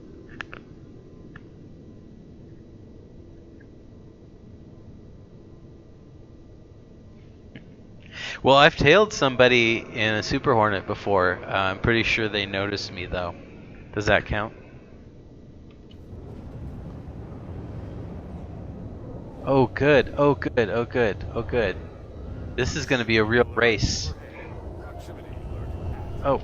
Well, I've tailed somebody in a Super Hornet before. I'm pretty sure they noticed me though. Does that count? Oh good, oh good, oh good, oh good. This is gonna be a real race. Oh.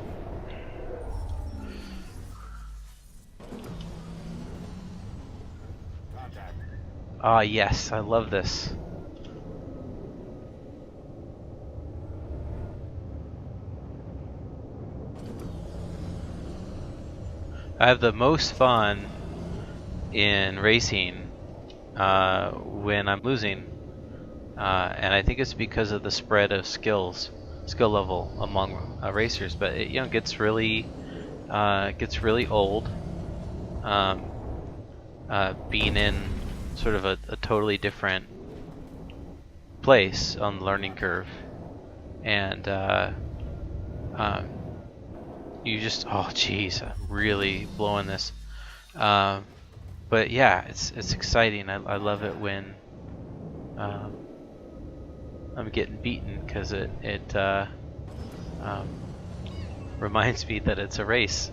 Ah yes, I love this. I have the most fun in racing when I'm losing, and I think it's because of the spread of skill level among racers. But it, gets really old, being in sort of a totally different place on the learning curve, and you just, oh geez, I'm really blowing this. But yeah, it's exciting. I love it when I'm getting beaten, because it reminds me that it's a race.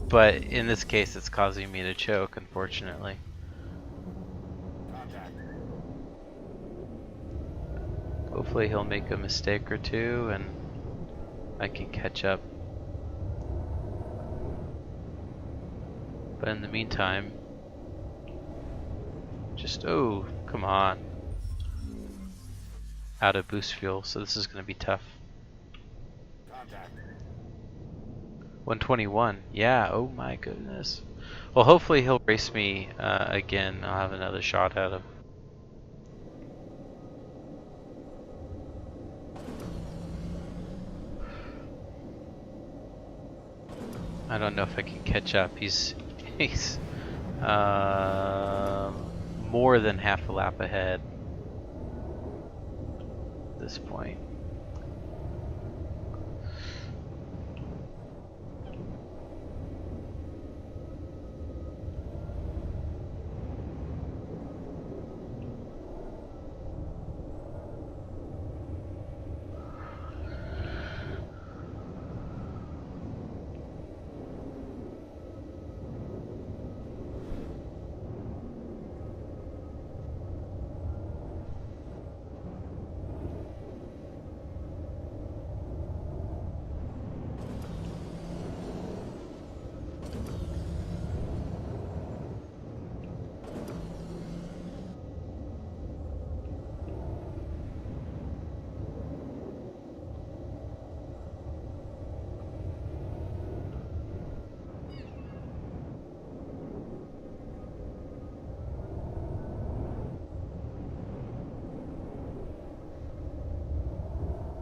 But in this case, it's causing me to choke, unfortunately. Hopefully he'll make a mistake or two and I can catch up. But in the meantime, just, oh, come on. Out of boost fuel, so this is going to be tough. 121, yeah, oh my goodness. Well, hopefully he'll race me again. I'll have another shot at him. I don't know if I can catch up. He's more than half a lap ahead at this point.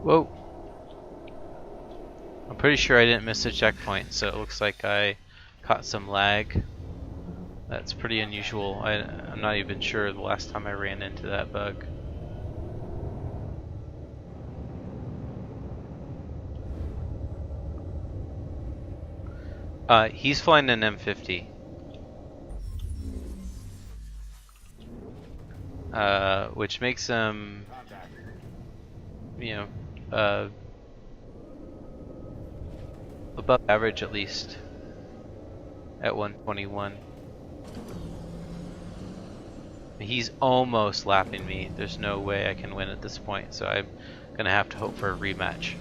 Whoa. I'm pretty sure I didn't miss a checkpoint, so it looks like I caught some lag. That's pretty unusual. I'm not even sure the last time I ran into that bug. He's flying an M50. Which makes him, above average at least at 121. He's almost lapping me. There's no way I can win at this point, so I'm gonna have to hope for a rematch.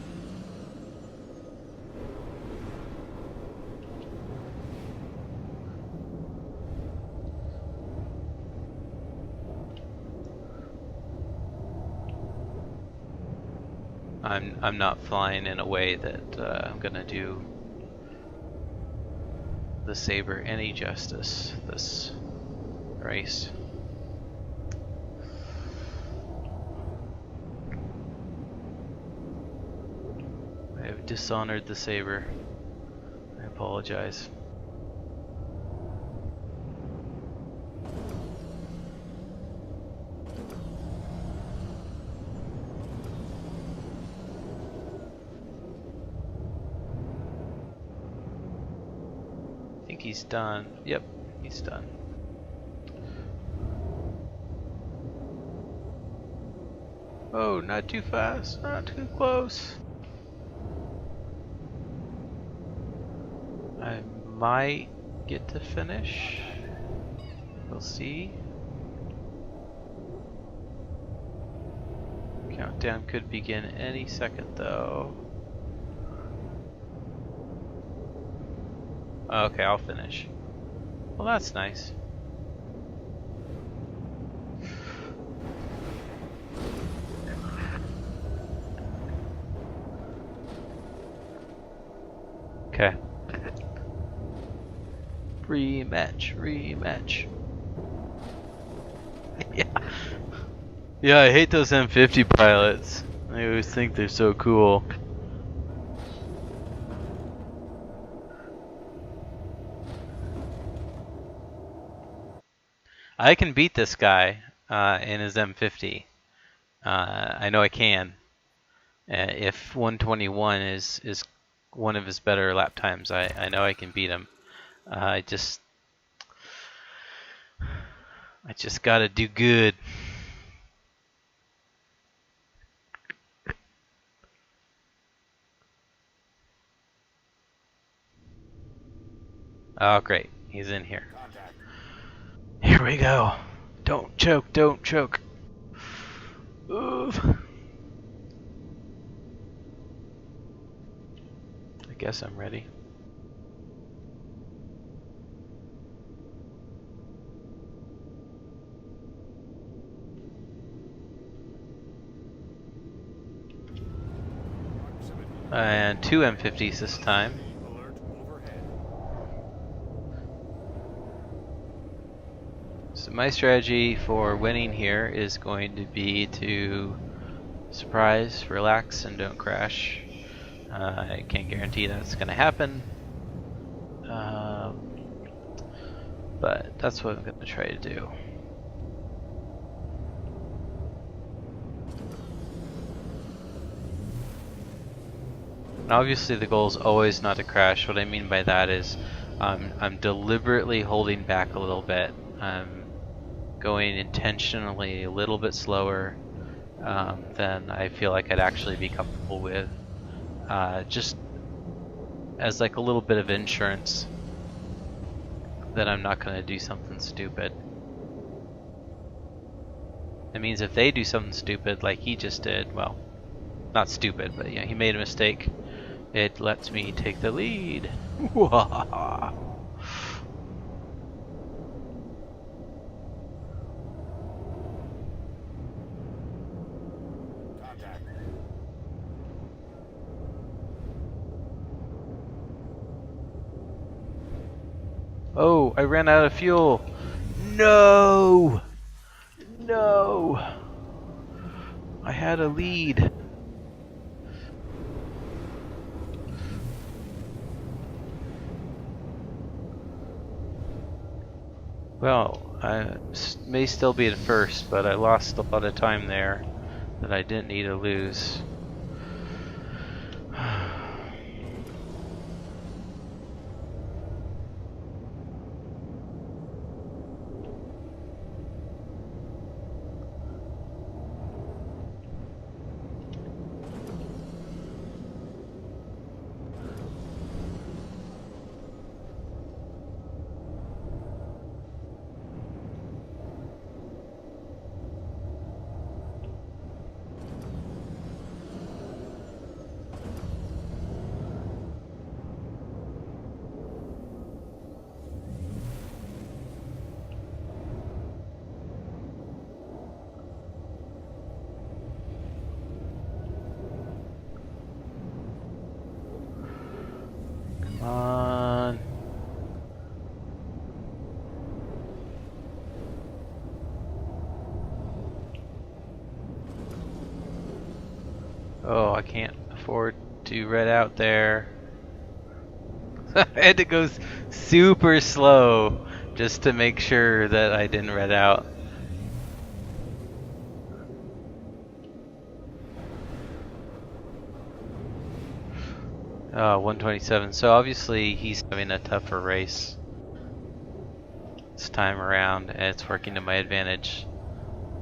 I'm not flying in a way that I'm gonna do the Sabre any justice this race. I have dishonored the Sabre. I apologize. I think he's done. Yep, he's done. Oh, not too fast, not too close. I might get to finish. We'll see. Countdown could begin any second though. Okay, I'll finish. Well, that's nice. Okay. Rematch. Yeah. Yeah, I hate those M50 pilots. I always think they're so cool. I can beat this guy in his M50. I know I can. If 121 is one of his better lap times, I know I can beat him. I just gotta do good. Oh, great. He's in here. Here we go. Don't choke, don't choke. Oof. I guess I'm ready. And 2 M50s this time. So my strategy for winning here is going to be to surprise, relax, and don't crash. I can't guarantee that's going to happen, but that's what I'm going to try to do. And obviously the goal is always not to crash. What I mean by that is I'm deliberately holding back a little bit. I'm going intentionally a little bit slower than I feel like I'd actually be comfortable with. Just as like a little bit of insurance that I'm not going to do something stupid. It means if they do something stupid like he just did, well, not stupid, but yeah, he made a mistake, it lets me take the lead. Oh, I ran out of fuel. No! No! I had a lead. Well, I may still be at first, but I lost a lot of time there that I didn't need to lose. so I can't afford to red out there. I had to go super slow just to make sure that I didn't red out. Oh, 127. So obviously he's having a tougher race this time around, and it's working to my advantage.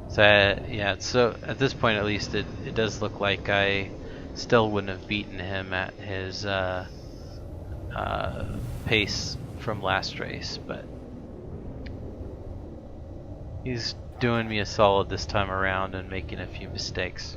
So yeah, so at this point at least it does look like I still wouldn't have beaten him at his pace from last race, but he's doing me a solid this time around and making a few mistakes.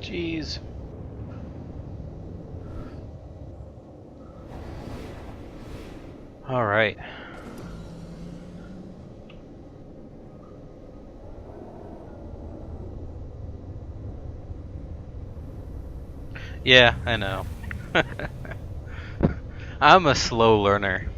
Jeez. All right. Yeah, I know. I'm a slow learner.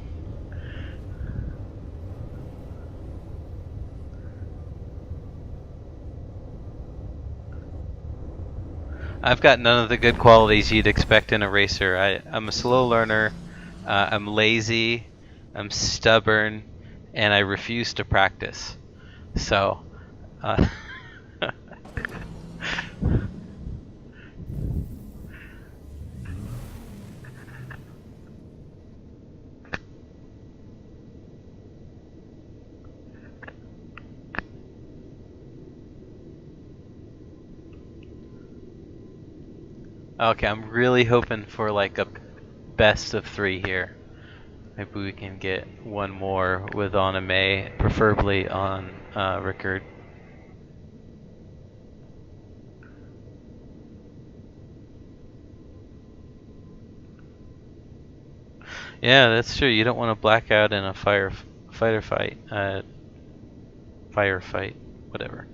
I've got none of the good qualities you'd expect in a racer. I'm a slow learner, I'm lazy, I'm stubborn, and I refuse to practice. So, okay, I'm really hoping for like a best of 3 here. Maybe we can get one more with Anime, preferably on Rickard. Yeah, that's true. You don't want to black out in a firefight, whatever.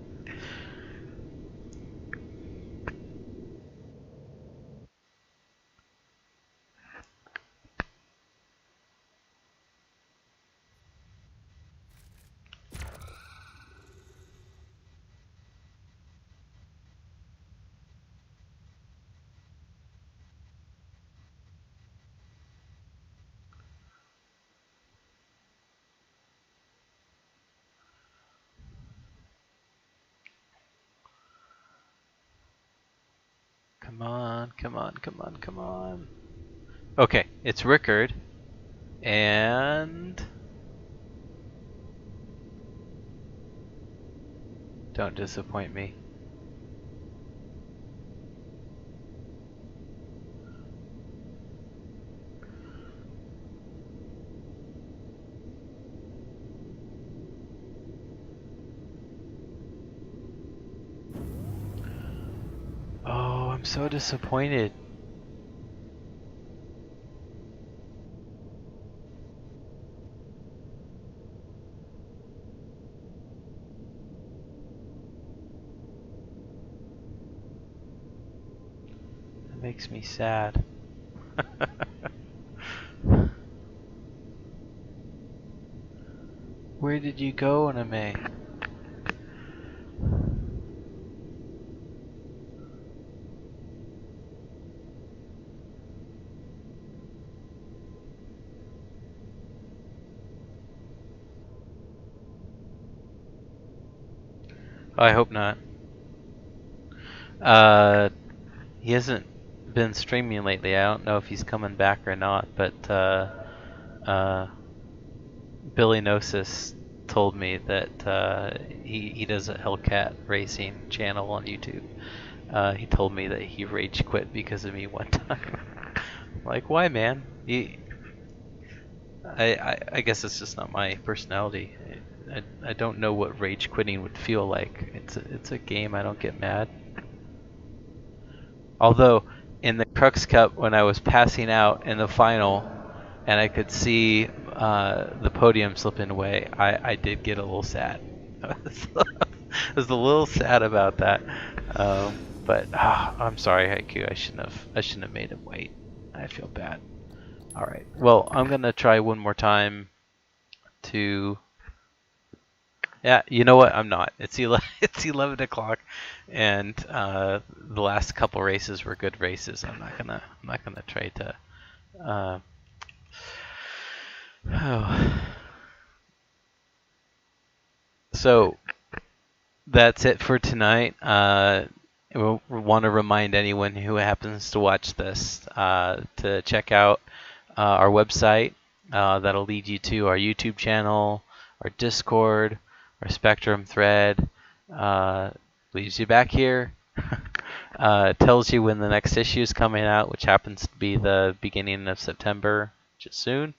Come on, come on, come on, come on. Okay, it's Rickard, and don't disappoint me. Oh, I'm so disappointed. That makes me sad. Where did you go, Anime? Oh, I hope not. He hasn't been streaming lately. I don't know if he's coming back or not, but Billy Gnosis told me that he does a Hellcat racing channel on YouTube. He told me that he rage quit because of me one time. Like, why, man? I guess it's just not my personality. I don't know what rage quitting would feel like. It's a game. I don't get mad. Although in the Crux Cup, when I was passing out in the final, and I could see the podium slipping away, I did get a little sad. I was a little sad about that. But I'm sorry, Haiku. I shouldn't have made him wait. I feel bad. All right. Well, I'm gonna try one more time to. Yeah, you know what? I'm not. It's 11 o'clock, and the last couple races were good races. I'm not gonna try to. Oh. So that's it for tonight. We want to remind anyone who happens to watch this to check out our website. That'll lead you to our YouTube channel, our Discord, our Spectrum thread. Leads you back here. Tells you when the next issue is coming out, which happens to be the beginning of September, which is soon.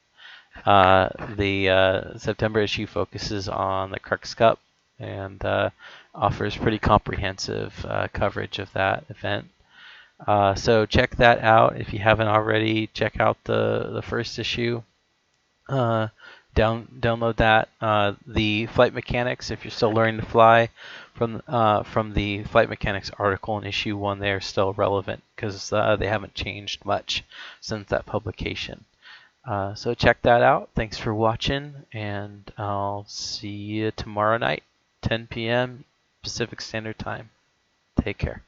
The September issue focuses on the Crux Cup and offers pretty comprehensive coverage of that event. So check that out. If you haven't already, check out the first issue. Download that. The flight mechanics, if you're still learning to fly, from the flight mechanics article in issue 1, they're still relevant because they haven't changed much since that publication. So check that out. Thanks for watching, and I'll see you tomorrow night, 10 p.m. Pacific Standard Time. Take care.